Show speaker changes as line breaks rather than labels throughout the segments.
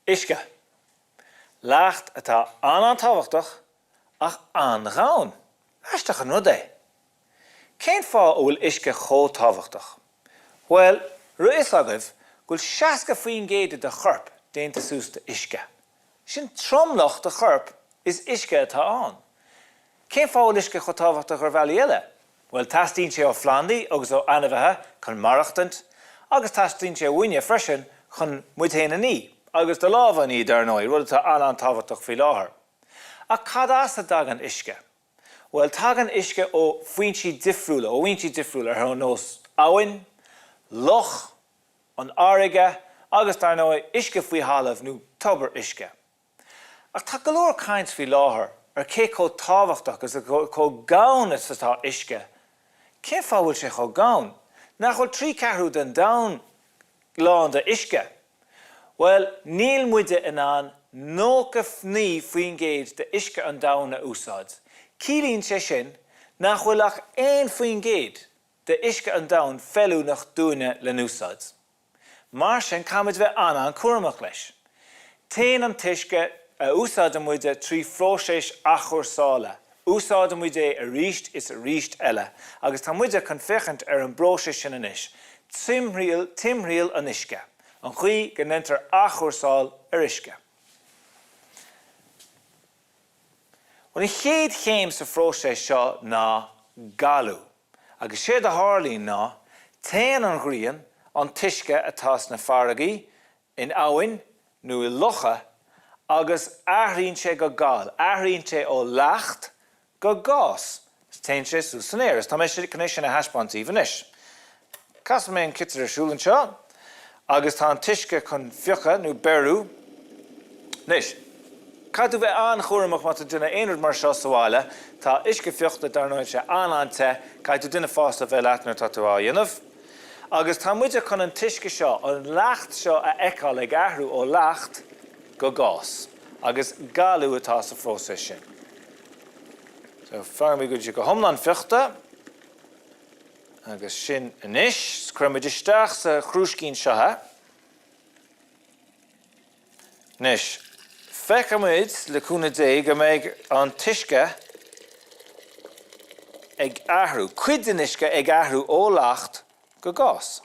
Iske. Lacht atá táhachtach ach anráin. Eisteach an rud é. Cén fá bhfuil iske chó táhachtach? Well, ru is agah gúil seaca faoin géide de chorp déanta sús de iske. Sin tromlach de chorp is iske atá an. Cén fá bhfuil iske chó táhachtach ar bhealaí eile? Well, tastíonn sé ó Flandaí agus ó anmhaithe chun marachtant, agus tastíonn sé bhaine freisin chun muidhéana ní, agus de lábha ní darnóid rud atá an táhachtach faoi láthair. A cad as a dagan iske? Well, tagan iske ó faointí difriúla, ó bhaintí difriúla ar nós áhain, loch, an áige, agus darnóid iske faoi halamh nó tobar iske. Ach tá go leor caint faoi láthair ar cé có táhachtach agus có gabhain is atá iske. Cén fá bhfuil sé cho gabhain? Nach bhfuil trí ceathrú den domhan lán de iske. Well, níl muide in an nóca fní faoin géad de iske an domhan a úsáid. Cílíonn sé sin nach bhfuil ach éon faoin géad de iske an domhan fellú nach dúine le úsáid. Mar sin caimid bheith an cuaramach leis. Téann an tuisce a úsáid an muide trí phróisis achur sála. Úsáid an muide a ríist is a ríist eile, agus tá muide chun fechant ar an bróise sin inis. Timrial an iske. An chuí go nentar achur sáil ar iske. When chéad chéim sa phróisis seo ná galú, agus séad a hárlín ná téann an ghrian an tuisce atá na faragaí in áhain nó i locha agus aithríonn sé go gáil, aithríonn sé ó leacht go gás. Téann sé sú san éireas, tá mé cnééis sin na heispáintí inis. Cas mé an kitar arsúlann seo, agus tá an tuisce chun fiocha nó beirú. Nis, cadú bheith an chuaramach má duna aonrad mar seo sáile, tá isce fiochta darnóid sé anante, cadú duna fásta bheith leatnar tá tú á dhéanamh. Agus tá muide chun an tuisce seo, an leacht seo a eicáil ag aithriú ó leacht go gás. Agus galú atá sa phróisis sin. So fearmí go go thomlan fiochta, agus sin inis, scruimiid isteach sa chrúscín seotha. Nis, feicimid le cúna dé go méid an tuisce ag aithriú, cuid den isce ag aithriú ó leacht go gás.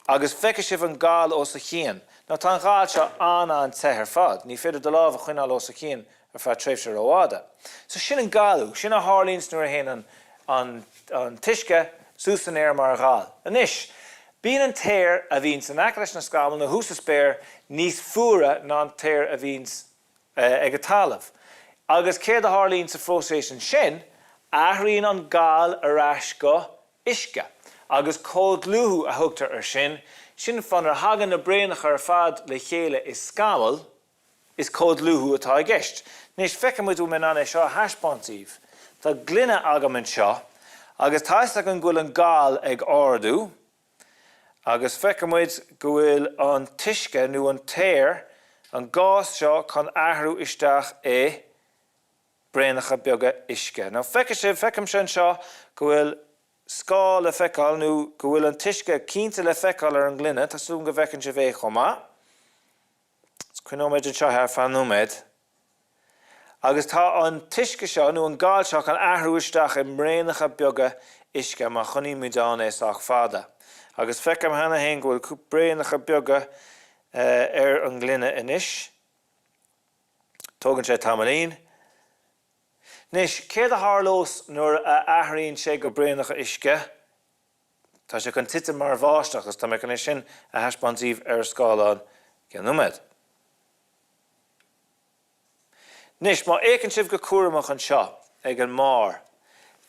Agus feice sibh an gáil ó sa chéan. Ná tá an gáil seo an tethir fad. Ní féidir do lábh a chuineáil ó sa chéan ar fad tréimhse róáda. So sin an gáilú, sin a hárlíns nuair a héanaan an tuisce sús an éir mar a gáil. Anis, bíonn an téir a bhíonn san aclas na scáil na hús a spéir níos fuaire ná an téir a bhíonn ag a talamh. Agus céad a hárlín sa phróisis sin, aithríonn an gáil arás go isce. Agus cód luthú a thugtar ar sin fan ar hagan na bréanach ar fad le chéile is scáil, is cód luthú atá i gceist. Nis feicimid ú min anna seo heispáintíh. Tá glunne agamann seo, agus táisteach an gúil an gáil ag ardú, agus feicimid go bhfuil an tuisce nó an téir an gás seo chun aithriú isteach é bréanacha beaga isce. Ná feicim sin seo go bhfuil scáil le feiceáil nó go bhfuil an tuisce cínta le feiceáil ar an glunne, tásúm go bhfeiceann sé bheith chomá. Cuinóméid an seo ar fanúméid. Agus tá an tuisce seo nó an gáil seo chun aithriú isteach i mréanacha beaga isce má chuní muidáin éach fada. Agus feicim hena hain go bhfuil bréanacha beaga ar an glunne inis. Tógann sé tamalín. Nis, céad a thárlós nuair a aithríonn sé go bréanacha isce, tá sé chun tite mar bháisteach agus tá mé chun sin a heispáintíh ar scáileán ceanúméid. Nis, má écann sibh go cuaramach an seo ag an már,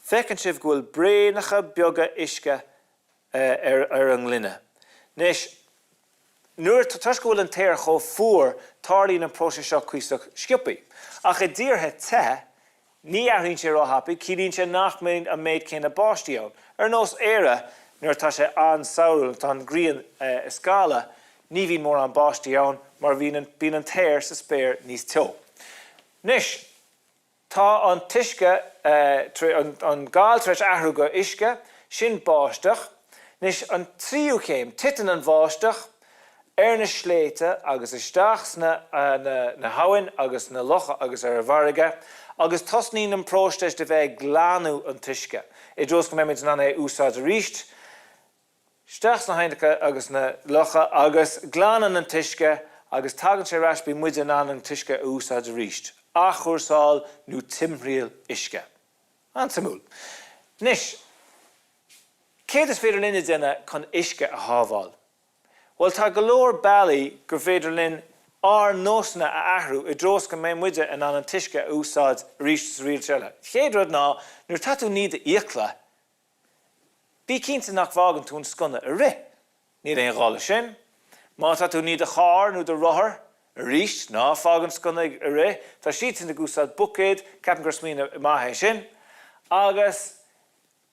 feicinn sibh go bhfuil bréanacha beaga isce ar an glunne. Nis, nuair tá go bhfuil an téir chomh fuair tarlíonn an próisis seo cuisteach sciupaí. Ach i dtíortha te, ní aithríonn sé ráthpaí, cílíonn sé nach méid a méid céanna báistí ann. Ar nós éire, nuair tá sé an saoil tá an gríon scála, ní bhíonn mór an báistí ann, mar bhíonn an téir sa spéir níos teo. Nis, tá an tuisce an gáil treis aithriú go isce, sin báisteach. Nis, an tríú céim, titan an bháisteach, na sléite agus isteach na hain agus na locha agus bharige, agus tosnín an prósteis de bheith glanú an tuisce. I dros go méid na úsáid ríist, steach na haintecha agus na locha agus glanan an tuisce agus tagan sé ras bí muide ná an tuisce úsáid ríist. A chuirsáil nó timríal isce. An samúl. Nis, céad is féidir linne déine chun isce a hábháil. Well, tá golóir bailí gur féidir linn nósna a ahrú I dros go mé muide an an tuisce úsáid ríist sa rialteile. Chéad rud ná, nuair tatú níd íocla, bí cínta nach bhágan tún scunna a ri. Níd éon gála sin, má tatú níd a chár nó de rothair, a ríist ná fágan scunna a ri, tá siad in de gúsáid bucéad, ceapan gur smína I maithe sin, agus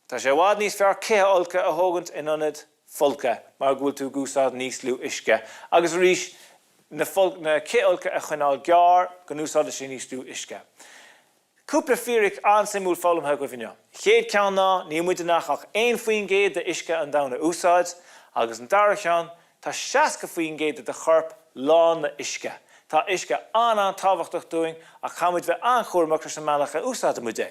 tá sé bhád níos fearr cithe olca a thógant in anad folca, mar gúil tú gúsáid níos lú isce. Agus ríis na cithe olca a chuinál gear go núsáid sé níos lú isce. Cúpla fíric ansimúil fálamthe go bhíne. Chéad ceann ná, ní muide nach ach éon faoin géad de isce an damhna úsáid, agus an dara ceann, tá 60 faoin géad de chorp lán na isce. Tá isce an tábhachtach dúing a chamuid bheith anchúrmach sa mealacha úsáid a muide.